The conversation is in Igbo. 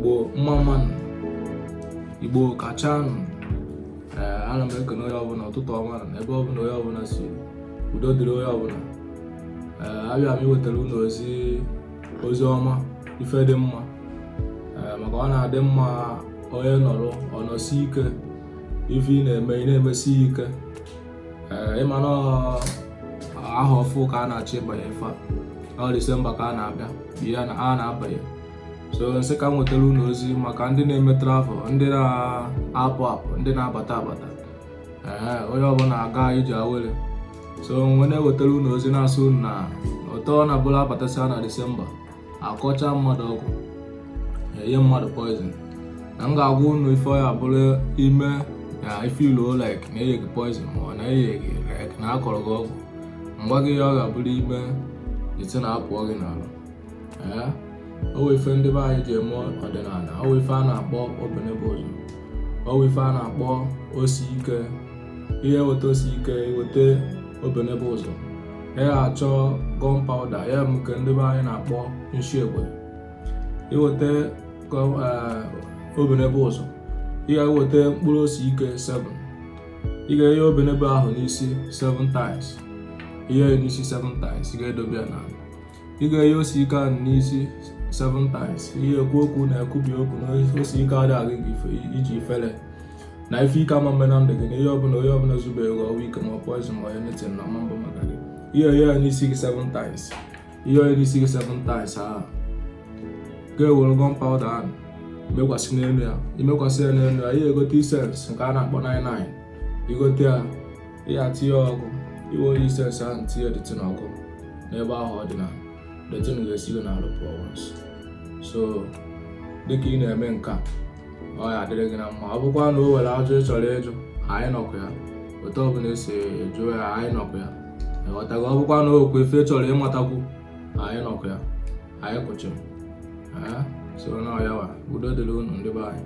Igbo mmanụ Igbo kachanụ. Ana m ekene onye ọbụla ụtụtụ ọma na ebe ọbụla onye ọbụla si, udo dịrị onye ọbụla. Abịa m iwetara unu ozi ọma, ife dị mma, maka ọ na-adị mma onye nọrọ ọ nọsi ike ife ị na-eme, ị na-emesi ike. Ịma na aha ọfụ ka a na-achọ ịbanye ife a, Disemba ka a na-abịa, ihe a na-abanye. So nsị ka m nwetara unu ozi maka ndị na-eme travel, ndị na-apụ, ndị na-abata onye ọbụla aga ije awele. So mgbe na-ewetara unu ozi na-asụ unu na ụtọ na bụla abatasịa na Disemba akọcha mmadụ ọgwụ, enye mmadụ poison. Na m ga-agwa unu ife ọya bụrụ ime ya ife ilu like na enye gị poison ma ọ na-enye gị like na akọrọ gị ọgwụ. Mgba gị ya ọ ga-abụrụ ime ite na-apụọ gị n'ala. Owe ife ndị be anyị ji eme ọdịnala, owe ife a na-akpọ obenebe ụzọ, owe ife a na-akpọ osi ike. Ihe weta osi ike, weta obenebe ụzọ. Ya achọ gunpowder, ya nke ndị be anyị na-akpọ nshi egbe. Iweta obenebe ụzọ, ị ga-eweta mkpụrụ osi ike 7. Ị ga-enye obenebe ahụ n'isi 7 times. Ihe n'isi 7 times, ị ga-edobe ya n'ala. Ị ga-enye osi ike ahụ n'isi 7 times. Ihe ekwu okwu na-ekwubi okwu na osi ike adịghị gị iji ifere na ife ike ama mme na ndụ gị, na ihe ọbụla onye ọbụla zubere gị ọwa ike ma poison ma anything na mamba maka gị. Ihe ya n'isi gị 7 times. Ihe onye n'isi gị 7 times ahụ ga-ewere gunpowder ahụ mekwasị n'elu ya. Imekwasị ya n'elu ya, ihe egote essence nke a na-akpọ 99. Igote ya, ihe atinye ọkụ, iwe onye essence ahụ tinye detin ọkụ n'ebe ahụ ọ dị na detin ga-esi gị n'alụ pụọ once. So dịka ị na-eme nke a, ọ ya adịrị gị na mma. Ọ bụkwa na o were ajụ ị chọrọ ịjụ, anyị nọkwa ya. Otu ọbụla esi jụọ ya, anyị nọkwa ya. Ịghọtago? Ọ bụkwa na okwu ife chọrọ ịmatakwu, anyị nọkwa ya, anyị kwụchiri. So na ọ ya wa, udo dịrị unu ndị be anyị.